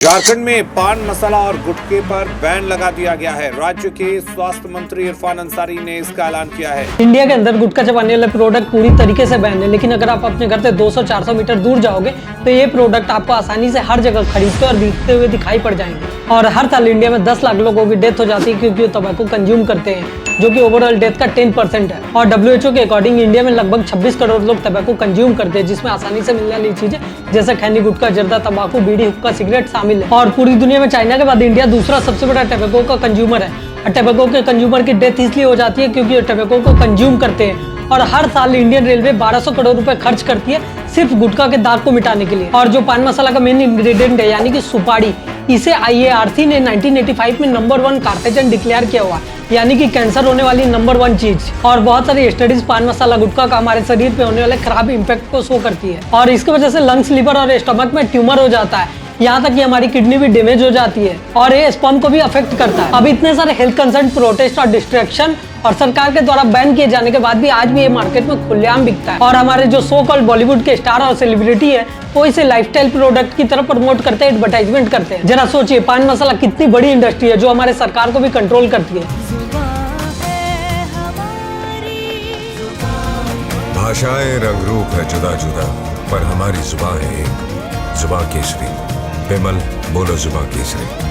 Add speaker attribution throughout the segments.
Speaker 1: झारखंड में पान मसाला और गुटखे पर बैन लगा दिया गया है। राज्य के स्वास्थ्य मंत्री इरफान अंसारी ने इसका ऐलान किया है।
Speaker 2: इंडिया के अंदर गुटखा चबाने वाले प्रोडक्ट पूरी तरीके से बैन है, लेकिन अगर आप अपने घर से 200-400 मीटर दूर जाओगे तो ये प्रोडक्ट आपको आसानी से हर जगह खरीदते और बिकते हुए दिखाई पड़ जाएंगे। और हर साल इंडिया में 10 लाख लोगों की डेथ हो जाती है क्योंकि वो तंबाकू कंज्यूम करते हैं, जो कि ओवरऑल डेथ का 10% है। और WHO के अकॉर्डिंग इंडिया में लगभग 26 करोड़ लोग तंबाकू कंज्यूम करते हैं, जिसमें आसानी से मिलने वाली चीजें जैसे खैनी, गुटखा, जर्दा, तंबाकू, बीड़ी, हुक्का, सिगरेट शामिल है। और पूरी दुनिया में चाइना के बाद इंडिया दूसरा सबसे बड़ा टोबैको का कंज्यूमर है। और टोबैको के कंज्यूमर की डेथ इसलिए हो जाती है क्योंकि वो टोबैको को कंज्यूम करते हैं। और हर साल इंडियन रेलवे 1200 करोड़ रुपए खर्च करती है सिर्फ गुटखा के दाग को मिटाने के लिए। और जो पान मसाला का मेन इंग्रेडिएंट है यानी कि सुपारी, इसे IARC ने 1985 में नंबर 1 कार्टेजन डिक्लेयर किया हुआ, यानी कि कैंसर होने वाली नंबर 1 चीज। और बहुत सारी स्टडीज पान मसाला गुटखा का हमारे शरीर पे होने वाले खराब इम्पैक्ट को शो करती है। और इसकी वजह से लंग्स, लिवर और स्टमक में ट्यूमर हो जाता है, यहाँ तक कि हमारी किडनी भी डैमेज हो जाती है और ये स्पर्म को भी अफेक्ट करता है। अब इतने सारे हेल्थ कंसर्न, प्रोटेस्ट और डिस्ट्रैक्शन और सरकार के द्वारा बैन किए जाने के बाद भी आज भी ये मार्केट में खुलेआम बिकता है। और हमारे जो सो कॉल्ड बॉलीवुड के स्टार और सेलिब्रिटी है वो इसे लाइफस्टाइल प्रोडक्ट की तरफ प्रमोट करते हैं, एडवर्टाइजमेंट करते हैं। जरा सोचिए, पान मसाला कितनी बड़ी इंडस्ट्री है जो हमारे सरकार को भी कंट्रोल करती है।
Speaker 3: भाषाएं रंग रूप है जुदा जुदा, पर हमारी जुबान है एक, जुबान केसरी। विमल, बोलो जुबान केसरी।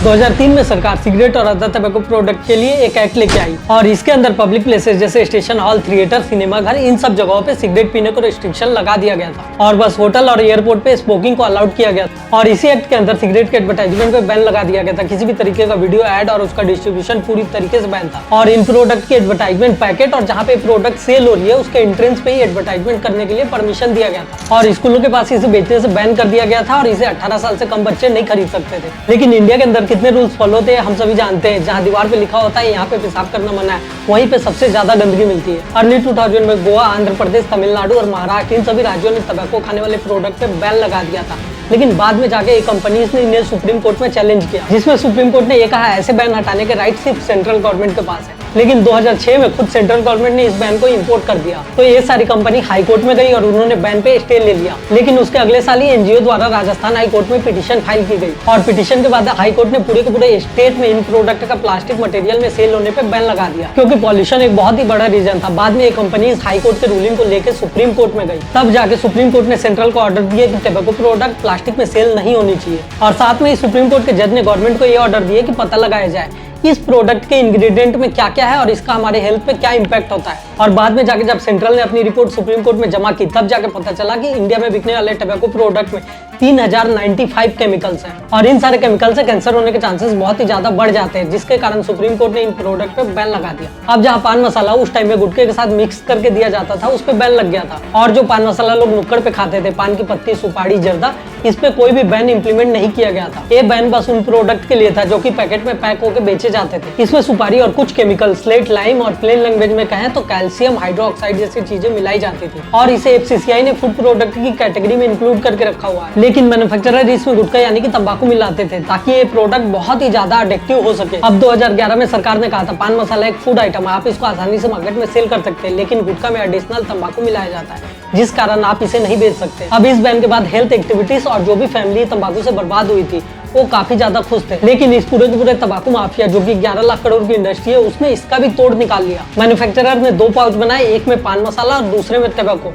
Speaker 2: 2003 में सरकार सिगरेट और अदर तंबाकू प्रोडक्ट के लिए एक एक्ट लेके आई और इसके अंदर पब्लिक प्लेसेस जैसे स्टेशन, हॉल, थिएटर, सिनेमा घर, इन सब जगहों पे सिगरेट पीने को रिस्ट्रिक्शन लगा दिया गया था। और बस होटल और एयरपोर्ट पे स्मोकिंग को अलाउड किया गया था। और इसी एक्ट के अंदर सिगरेट के एडवर्टाइजमेंट पे बैन लगा दिया गया था। किसी भी तरीके का वीडियो एड और उसका डिस्ट्रीब्यूशन पूरी तरीके से बैन था। और इन प्रोडक्ट के एडवर्टाइजमेंट पैकेट और जहाँ पे प्रोडक्ट सेल हो रही है उसके एंट्रेंस पे ही एडवर्टाइजमेंट करने के लिए परमिशन दिया गया था। और स्कूलों के पास इसे बेचने से बैन कर दिया गया था और इसे 18 साल से कम बच्चे नहीं खरीद सकते थे। लेकिन इंडिया के अंदर कितने रूल्स फॉलो हम सभी जानते हैं। जहां दीवार पे लिखा होता है यहाँ पे पेशाब करना मना है, वहीं पे सबसे ज्यादा गंदगी मिलती है। अर्ली 2000 में गोवा, आंध्र प्रदेश, तमिलनाडु और महाराष्ट्र, इन सभी राज्यों ने तंबाकू खाने वाले प्रोडक्ट पे बैन लगा दिया था। लेकिन बाद में जाके एक कंपनीज ने इन्हें सुप्रीम कोर्ट में चैलेंज किया, जिसमें सुप्रीम कोर्ट ने यह कहा ऐसे बैन हटाने के राइट सिर्फ सेंट्रल गवर्नमेंट के पास है। लेकिन 2006 में खुद सेंट्रल गवर्नमेंट ने इस बैन को इंपोर्ट कर दिया, तो ये सारी कंपनी हाई कोर्ट में गई और उन्होंने बैन पे स्टे ले लिया। लेकिन उसके अगले साल ही NGO द्वारा राजस्थान हाई कोर्ट में पिटीशन फाइल की गई और पिटीशन के बाद हाई कोर्ट ने पूरे के पूरे स्टेट में इन प्रोडक्ट का प्लास्टिक मटेरियल में सेल होने पे बैन लगा दिया, क्योंकि पॉल्यूशन एक बहुत ही बड़ा रीजन था। बाद में ये कंपनी हाई कोर्ट के रूलिंग को लेकर सुप्रीम कोर्ट में गई, तब जाके सुप्रीम कोर्ट ने सेंट्रल को ऑर्डर दिया कि टोबैको प्रोडक्ट प्लास्टिक में सेल नहीं होनी चाहिए। और साथ में सुप्रीम कोर्ट के जज ने गवर्नमेंट को ये ऑर्डर दिया कि पता लगाया जाए इस प्रोडक्ट के इंग्रेडिएंट में क्या क्या है और इसका हमारे हेल्थ पे क्या इंपैक्ट होता है। और बाद में जाके जब सेंट्रल ने अपनी रिपोर्ट सुप्रीम कोर्ट में जमा की, तब जाके पता चला कि इंडिया में बिकने वाले टोबैको प्रोडक्ट में 3095 केमिकल्स हैं और इन सारे केमिकल से कैंसर होने के चांसेस बहुत ही ज्यादा बढ़ जाते हैं, जिसके कारण सुप्रीम कोर्ट ने इन प्रोडक्ट पे बैन लगा दिया। अब जहाँ पान मसाला उस टाइम में गुटखे के साथ मिक्स करके दिया जाता था, उस पे बैन लग गया था। और जो पान मसाला लोग नुक्कड़ पे खाते थे, पान की पत्ती, सुपारी, जर्दा, इस पे कोई भी बैन इंप्लीमेंट नहीं किया गया था। ये बैन बस उन प्रोडक्ट के लिए था जो कि पैकेट में पैक होकर बेचे जाते थे। इसमें सुपारी और कुछ केमिकल, स्लेट, लाइम और प्लेन लैंग्वेज में कहें तो कैल्शियम हाइड्रोक्साइड जैसी चीजें मिलाई जाती थी। और इसे FCCI ने फूड प्रोडक्ट की कैटेगरी में इंक्लूड करके रखा हुआ है। लेकिन मैन्युफैक्चरर इसमें गुटखा यानी कि तंबाकू मिलाते थे ताकि ये प्रोडक्ट बहुत ही ज्यादा अडिक्टिव हो सके। अब 2011 में सरकार ने कहा था पान मसाला एक फूड आइटम है, आप इसको आसानी से मार्केट में सेल कर सकते हैं, लेकिन गुटखा में एडिशनल तंबाकू मिलाया जाता है, जिस कारण आप इसे नहीं बेच सकते। अब इस बैन के बाद हेल्थ एक्टिविटीज और जो भी फैमिली तंबाकू से बर्बाद हुई थी वो काफी ज्यादा खुश थे। लेकिन इस पूरे के पूरे तंबाकू माफिया जो कि 11 लाख करोड़ की इंडस्ट्री है, उसने इसका भी तोड़ निकाल लिया। मैन्युफैक्चरर ने 2 पाउच बनाए, एक में पान मसाला और दूसरे में तंबाकू,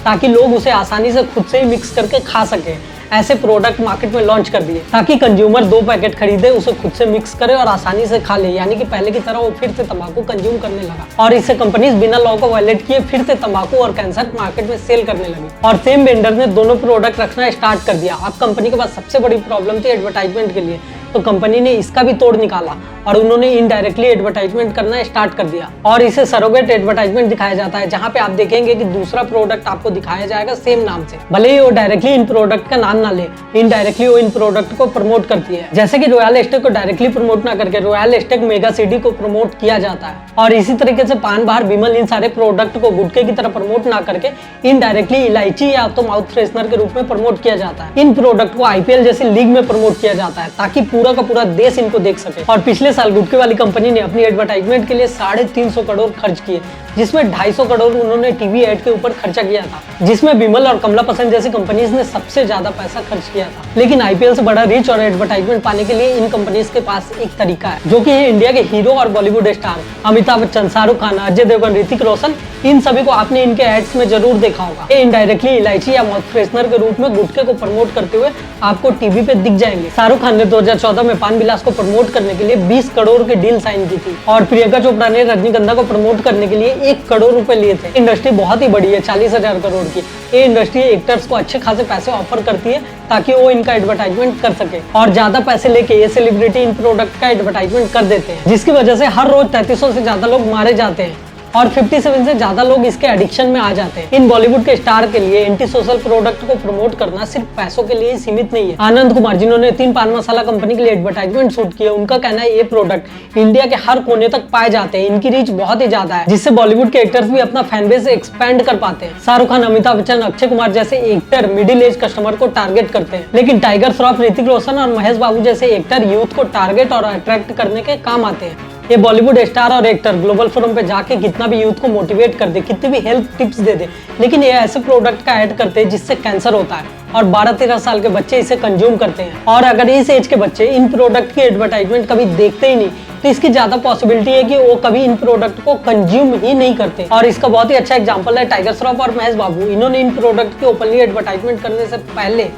Speaker 2: ताकि लोग उसे आसानी से खुद से ही मिक्स करके खा सके। ऐसे प्रोडक्ट मार्केट में लॉन्च कर दिए ताकि कंज्यूमर 2 पैकेट खरीदे, उसे खुद से मिक्स करे और आसानी से खा ले, यानी कि पहले की तरह वो फिर से तंबाकू कंज्यूम करने लगा। और इससे कंपनीज बिना लॉ को वायलेट किए फिर से तंबाकू और कैंसर मार्केट में सेल करने लगी। और सेम वेंडर ने दोनों प्रोडक्ट रखना स्टार्ट कर दिया। अब कंपनी के पास सबसे बड़ी प्रॉब्लम थी एडवर्टाइजमेंट के लिए, तो कंपनी ने इसका भी तोड़ निकाला और उन्होंने इनडायरेक्टली एडवर्टाइजमेंट करना स्टार्ट कर दिया। और इसे सरोगेट एडवर्टाइजमेंट दिखाया जाता है, जहाँ पे आप देखेंगे कि दूसरा प्रोडक्ट आपको दिखाया जाएगा सेम नाम से, भले ही वो डायरेक्टली इन प्रोडक्ट का नाम ना ले, इनडायरेक्टली वो इन प्रोडक्ट को प्रमोट करती है। जैसे कि रॉयल स्टेक को डायरेक्टली प्रमोट ना करके रॉयल स्टेक मेगा सिटी को प्रमोट किया जाता है। और इसी तरीके से पान बाहर, विमल, इन सारे प्रोडक्ट को गुटखे की तरह प्रमोट ना करके इनडायरेक्टली इलायची या तो माउथ फ्रेशनर के रूप में प्रमोट किया जाता है। इन प्रोडक्ट को IPL जैसी लीग में प्रमोट किया जाता है ताकि पूरा का पूरा देश इनको देख सके। और पिछले पिछले साल गुटखे वाली कंपनी ने अपनी एडवर्टाइजमेंट के लिए 350 करोड़ खर्च किए, जिसमें 250 करोड़ उन्होंने टीवी एड के ऊपर खर्चा किया था, जिसमें विमल और कमला पसंद जैसी कंपनीज ने सबसे ज्यादा पैसा खर्च किया था। लेकिन आईपीएल से बड़ा रीच और एडवर्टाइजमेंट पाने के लिए इन कंपनीज के पास एक तरीका है, जो कि है इंडिया के हीरो और बॉलीवुड स्टार अमिताभ बच्चन, शाहरुख खान, अजय देवगन, ऋतिक रोशन। इन सभी को आपने इनके एड्स में जरूर देखा होगा। ये इनडायरेक्टली इलायची या माउथ फ्रेशनर के रूप में गुटखे को प्रमोट करते हुए आपको टीवी पे दिख जाएंगे। शाहरुख खान ने 2014 में पान विलास को प्रमोट करने के लिए 20 करोड़ की डील साइन की थी और प्रियंका चोपड़ा ने रजनीगंधा को प्रमोट करने के लिए 1 करोड़ रुपए लिए थे। इंडस्ट्री बहुत ही बड़ी है, 40,000 करोड़ की। ये इंडस्ट्री एक्टर्स को अच्छे खासे पैसे ऑफर करती है ताकि वो इनका एडवर्टाइजमेंट कर सके और ज्यादा पैसे लेके ये सेलिब्रिटी इन प्रोडक्ट का एडवर्टाइजमेंट कर देते हैं, जिसकी वजह से हर रोज 3300 से ज्यादा लोग मारे जाते हैं और 57 से ज्यादा लोग इसके एडिक्शन में आ जाते हैं। इन बॉलीवुड के स्टार के लिए एंटी सोशल प्रोडक्ट को प्रमोट करना सिर्फ पैसों के लिए ही सीमित नहीं है। आनंद कुमार, जिन्होंने 3 पान मसाला कंपनी के लिए एडवर्टाइजमेंट शूट किया, उनका कहना है ये प्रोडक्ट इंडिया के हर कोने तक पाए जाते हैं। इनकी रीच बहुत ही ज्यादा है, जिससे बॉलीवुड के एक्टर्स भी अपना फैन बेस एक्सपेंड कर पाते हैं। शाहरुख खान, अमिताभ बच्चन, अक्षय कुमार जैसे एक्टर मिडिल एज कस्टमर को टारगेट करते हैं, लेकिन टाइगर श्रॉफ, ऋतिक रोशन और महेश बाबू जैसे एक्टर यूथ को टारगेट और अट्रैक्ट करने के काम आते हैं। ये बॉलीवुड स्टार और एक्टर ग्लोबल फोरम पे जाके कितना भी यूथ को मोटिवेट कर दे, कितनी भी हेल्थ टिप्स दे दे, लेकिन ये ऐसे प्रोडक्ट का ऐड करते हैं जिससे कैंसर होता है और 12-13 साल के बच्चे इसे कंज्यूम करते हैं। और अगर इस एज के बच्चे इन प्रोडक्ट की एडवर्टाइजमेंट कभी देखते ही नहीं, तो इसकी ज्यादा पॉसिबिलिटी है कि वो कभी इन प्रोडक्ट को कंज्यूम ही नहीं करते। और इसका बहुत ही अच्छा एग्जांपल है टाइगर श्रॉफ और महेश बाबू। इन्होंने इन प्रोडक्ट की ओपनली एडवर्टाइजमेंट करने से पहले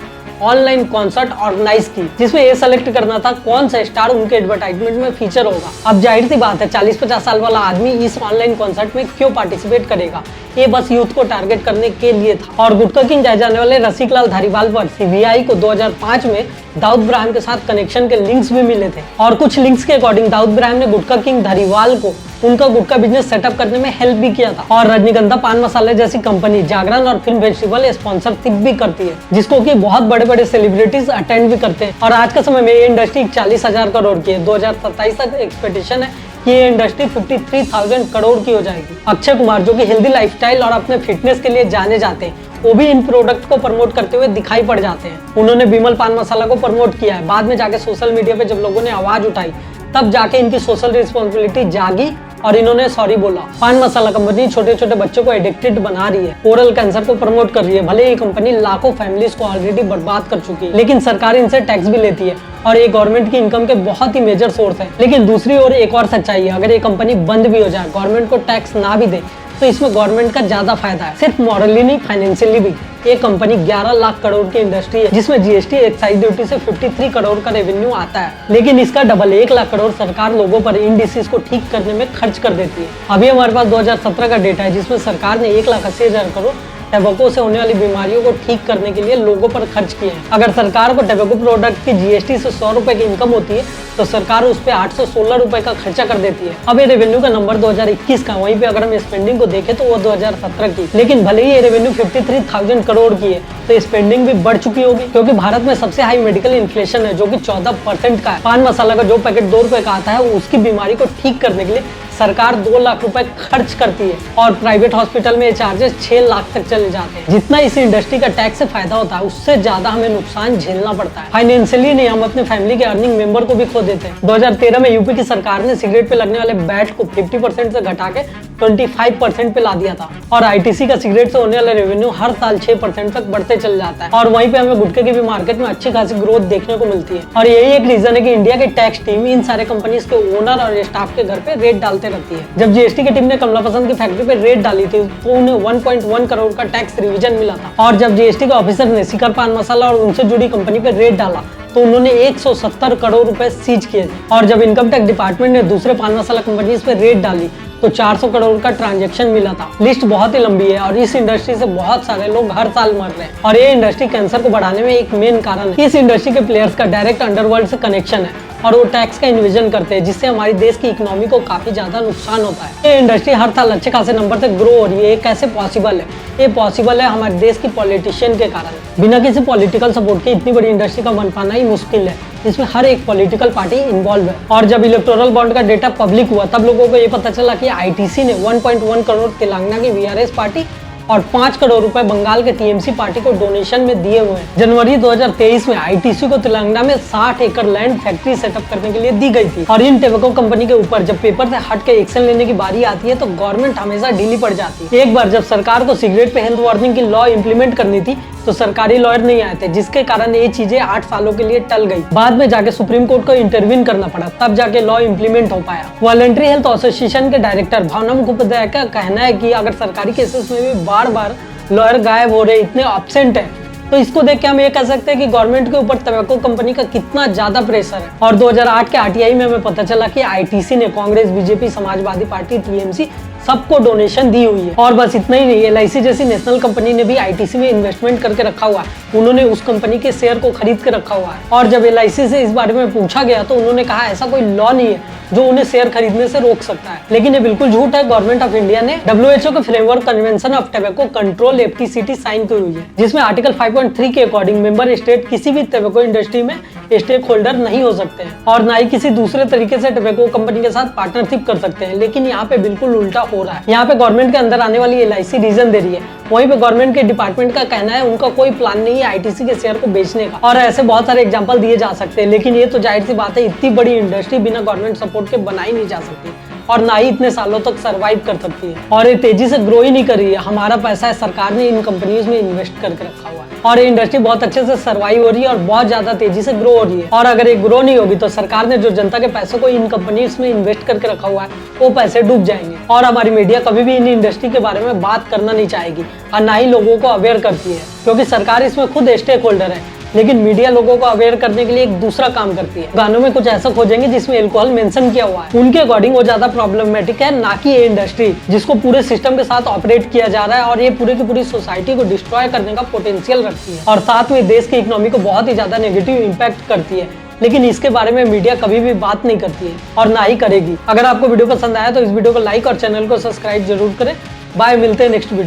Speaker 2: ऑनलाइन कॉन्सर्ट ऑर्गेनाइज की, जिसमें ये सेलेक्ट करना था कौन सा स्टार उनके एडवर्टाइजमेंट में फीचर होगा। अब जाहिर सी बात है 40-50 साल वाला आदमी इस ऑनलाइन कॉन्सर्ट में क्यों पार्टिसिपेट करेगा। ये बस यूथ को टारगेट करने के लिए था। और गुटखा किंग कहे जाने वाले रसिकलाल धारीवाल पर सीबीआई को 2005 में दाऊद इब्राहिम के साथ कनेक्शन के लिंक्स भी मिले थे और कुछ लिंक्स के अकॉर्डिंग दाऊद इब्राहिम ने गुटखा किंग धारीवाल को उनका गुटखा बिजनेस सेटअप करने में हेल्प भी किया था। और रजनीगंधा पान मसाले जैसी कंपनी जागरण और फिल्म फेस्टिवल स्पॉन्सरशिप भी करती है, जिसको कि बहुत बड़े बड़े सेलिब्रिटीज अटेंड भी करते हैं। और आज के समय में ये इंडस्ट्री 40,000 करोड़ की है। 2027 तक एक्सपेक्टेशन है कि ये इंडस्ट्री 53,000 करोड़ की हो जाएगी। अक्षय कुमार, जो कि हेल्दी लाइफस्टाइल और अपने फिटनेस के लिए जाने जाते हैं, वो भी इन प्रोडक्ट को प्रमोट करते हुए दिखाई पड़ जाते हैं। उन्होंने विमल पान मसाला को प्रमोट किया है। बाद में जाके सोशल मीडिया पे जब लोगों ने आवाज उठाई, तब जाके इनकी सोशल रिस्पॉन्सिबिलिटी जागी और इन्होंने सॉरी बोला। पान मसाला कंपनी छोटे छोटे बच्चों को एडिक्टेड बना रही है, ओरल कैंसर को प्रमोट कर रही है। भले ये कंपनी लाखों फैमिलीज को ऑलरेडी बर्बाद कर चुकी है, लेकिन सरकार इनसे टैक्स भी लेती है और ये गवर्नमेंट की इनकम के बहुत ही मेजर सोर्स है। लेकिन दूसरी ओर एक और सच्चाई है, अगर ये कंपनी बंद भी हो जाए, गवर्नमेंट को टैक्स ना भी दे, तो इसमें गवर्नमेंट का ज्यादा फायदा है, सिर्फ मॉरली नहीं फाइनेंशियली भी। ये कंपनी 11 लाख करोड़ की इंडस्ट्री है, जिसमें जीएसटी एक्साइज ड्यूटी से 53 करोड़ का रेवेन्यू आता है, लेकिन इसका डबल 1 लाख करोड़ सरकार लोगों पर इन डिसीज को ठीक करने में खर्च कर देती है। अभी हमारे पास 2017 का डेटा है, जिसमें सरकार ने 1,80,000 करोड़ टैबेको से होने वाली बीमारियों को ठीक करने के लिए लोगों पर खर्च किए हैं। अगर सरकार को टैबेको प्रोडक्ट की जीएसटी से 100 रुपए की इनकम होती है, तो सरकार उस पर 816 रुपए का खर्चा कर देती है। अब ये रेवेन्यू का नंबर 2021 का, वहीं पे अगर हम स्पेंडिंग को देखें तो वो 2017 की। लेकिन भले ही ये रेवेन्यू 53,000 करोड़ की है, तो स्पेंडिंग भी बढ़ चुकी होगी, क्योंकि भारत में सबसे हाई मेडिकल इन्फ्लेशन है, जो कि 14% का है। पान मसाला का जो पैकेट 2 रुपए का आता है, उसकी बीमारी को ठीक करने के लिए सरकार 2 लाख रुपए खर्च करती है और प्राइवेट हॉस्पिटल में ये चार्जेस 6 लाख तक चले जाते हैं। जितना इस इंडस्ट्री का टैक्स से फायदा होता है, उससे ज्यादा हमें नुकसान झेलना पड़ता है। फाइनेंशियली नहीं, हम अपने फैमिली के अर्निंग मेंबर को भी खो देते हैं। 2013 में यूपी की सरकार ने सिगरेट पे लगने वाले बैट को 50% से घटा के 25% पे ला दिया था और आईटीसी का सिगरेट से होने वाला रेवेन्यू हर साल 6% तक बढ़ते चल जाता है। और वहीं पे हमें गुटखे की भी मार्केट में अच्छी खासी ग्रोथ देखने को मिलती है। और यही एक रीजन है कि इंडिया की टैक्स टीम इन सारे कंपनीज के ओनर और स्टाफ के घर पे रेड डालते रहती है। जब जीएसटी की टीम ने कमला पसंद की फैक्ट्री पे रेड डाली थी, तो उन्हें 1.1 करोड़ का टैक्स रिविजन मिला था। और जब जीएसटी के ऑफिसर ने शिखर पान मसाला और उनसे जुड़ी कंपनी पे रेड डाला, तो उन्होंने 170 करोड़ रुपए सीज किए थे। और जब इनकम टैक्स डिपार्टमेंट ने दूसरे पान मसाला कंपनीज पे रेड डाली, तो 400 करोड़ का ट्रांजैक्शन मिला था। लिस्ट बहुत ही लंबी है और इस इंडस्ट्री से बहुत सारे लोग हर साल मर रहे हैं। और ये इंडस्ट्री कैंसर को बढ़ाने में एक मेन कारण है। इस इंडस्ट्री के प्लेयर्स का डायरेक्ट अंडरवर्ल्ड से कनेक्शन है और वो टैक्स का इन्विजन करते हैं, जिससे हमारी देश की इकोनॉमी को काफी ज्यादा नुकसान होता है। ये इंडस्ट्री हर साल अच्छे खासे नंबर से ग्रो हो रही है। ये कैसे पॉसिबल है? ये पॉसिबल है हमारे देश की पॉलिटिशियन के कारण। बिना किसी पॉलिटिकल सपोर्ट के इतनी बड़ी इंडस्ट्री का बन पाना ही मुश्किल है, जिसमें हर एक पॉलिटिकल पार्टी इन्वॉल्व है। और जब इलेक्टोरल बॉन्ड का डेटा पब्लिक हुआ, तब लोगों को ये पता चला कि आईटीसी ने 1.1 करोड़ तेलंगाना की वीआरएस पार्टी और 5 करोड़ रुपए बंगाल के टीएमसी पार्टी को डोनेशन में दिए हुए हैं। जनवरी 2023 में आईटीसी को तेलंगाना में 60 एकड़ लैंड फैक्ट्री सेटअप करने के लिए दी गई थी। और इन टेबको कंपनी के ऊपर जब पेपर से हट के एक्शन लेने की बारी आती है तो गवर्नमेंट हमेशा ढीली पड़ जाती है। एक बार जब सरकार को सिगरेट पे हेल्थ वार्निंग की लॉ इंप्लीमेंट करनी थी तो सरकारी लॉयर नहीं आए थे, जिसके कारण ये चीजें 8 सालों के लिए टल गई। बाद में जाके सुप्रीम कोर्ट को इंटरवीन करना पड़ा, तब जाके लॉ इंप्लीमेंट हो पाया। वॉलंटरी हेल्थ एसोसिएशन के डायरेक्टर भावना मुखोपाध्याय का कहना है कि अगर सरकारी केसेस में भी बार बार लॉयर गायब हो रहे, इतने एब्सेंट है, तो इसको देख के हम ये कह सकते हैं कि गवर्नमेंट के ऊपर टबैको कंपनी का कितना ज्यादा प्रेशर है। और 2008 के आरटीआई में हमें पता चला कि आईटीसी ने Congress, BJP, Samajwadi party, TMC सबको डोनेशन दी हुई है। और बस इतना ही नहीं, एलआईसी जैसी नेशनल कंपनी ने भी आईटीसी में इन्वेस्टमेंट करके रखा हुआ है। उन्होंने उस कंपनी के शेयर को खरीद के रखा हुआ है। और जब एलआईसी से इस बारे में पूछा गया तो उन्होंने कहा ऐसा कोई लॉ नहीं है जो उन्हें शेयर खरीदने से रोक सकता है। लेकिन ये बिल्कुल झूठ है। गवर्नमेंट ऑफ इंडिया ने WHO के framework convention of tobacco control FTCT sign की हुई है, जिसमें आर्टिकल 5.3 के अकॉर्डिंग मेंबर स्टेट किसी भी टबैको इंडस्ट्री में स्टेक होल्डर नहीं हो सकते हैं और ना ही किसी दूसरे तरीके से टबैको कंपनी के साथ पार्टनरशिप कर सकते हैं। लेकिन यहाँ पे बिल्कुल उल्टा हो रहा है। यहाँ पे गवर्नमेंट के अंदर आने वाली एलआईसी रीजन दे रही है, वहीं पे गवर्नमेंट के डिपार्टमेंट का कहना है उनका कोई प्लान नहीं है आईटीसी के शेयर को बेचने का। और ऐसे बहुत सारे एग्जांपल दिए जा सकते हैं, लेकिन ये तो जाहिर सी बात है, इतनी बड़ी इंडस्ट्री बिना गवर्नमेंट सपोर्ट के बनाई नहीं जा सकती और ना ही इतने सालों तक सरवाइव कर सकती है। और ये तेजी से ग्रो ही नहीं कर रही है। हमारा पैसा है, सरकार ने इन कंपनीज में इन्वेस्ट करके रखा हुआ है और ये इंडस्ट्री बहुत अच्छे से सर्वाइव हो रही है और बहुत ज्यादा तेजी से ग्रो हो रही है। और अगर ये ग्रो नहीं होगी तो सरकार ने जो जनता के पैसों को इन कंपनीज में इन्वेस्ट करके रखा हुआ है वो पैसे डूब जाएंगे। और हमारी मीडिया कभी भी इन इंडस्ट्री के बारे में बात करना नहीं चाहेगी और ना ही लोगों को अवेयर करती है, क्योंकि सरकार इसमें खुद स्टेक होल्डर है। लेकिन मीडिया लोगों को अवेयर करने के लिए एक दूसरा काम करती है। गानों में कुछ ऐसा खोजेंगे जिसमें अल्कोहल मेंशन किया हुआ है, उनके अकॉर्डिंग वो ज्यादा प्रॉब्लमेटिक है, ना कि ये इंडस्ट्री जिसको पूरे सिस्टम के साथ ऑपरेट किया जा रहा है और ये पूरी की पूरी सोसाइटी को डिस्ट्रॉय करने का पोटेंशियल रखती है और साथ में देश की इकोनॉमी को बहुत ही ज्यादा नेगेटिव इम्पैक्ट करती है। लेकिन इसके बारे में मीडिया कभी भी बात नहीं करती है और ना ही करेगी। अगर आपको वीडियो पसंद आया तो इस वीडियो को लाइक और चैनल को सब्सक्राइब जरूर करें। बाय, मिलते हैं नेक्स्ट वीडियो।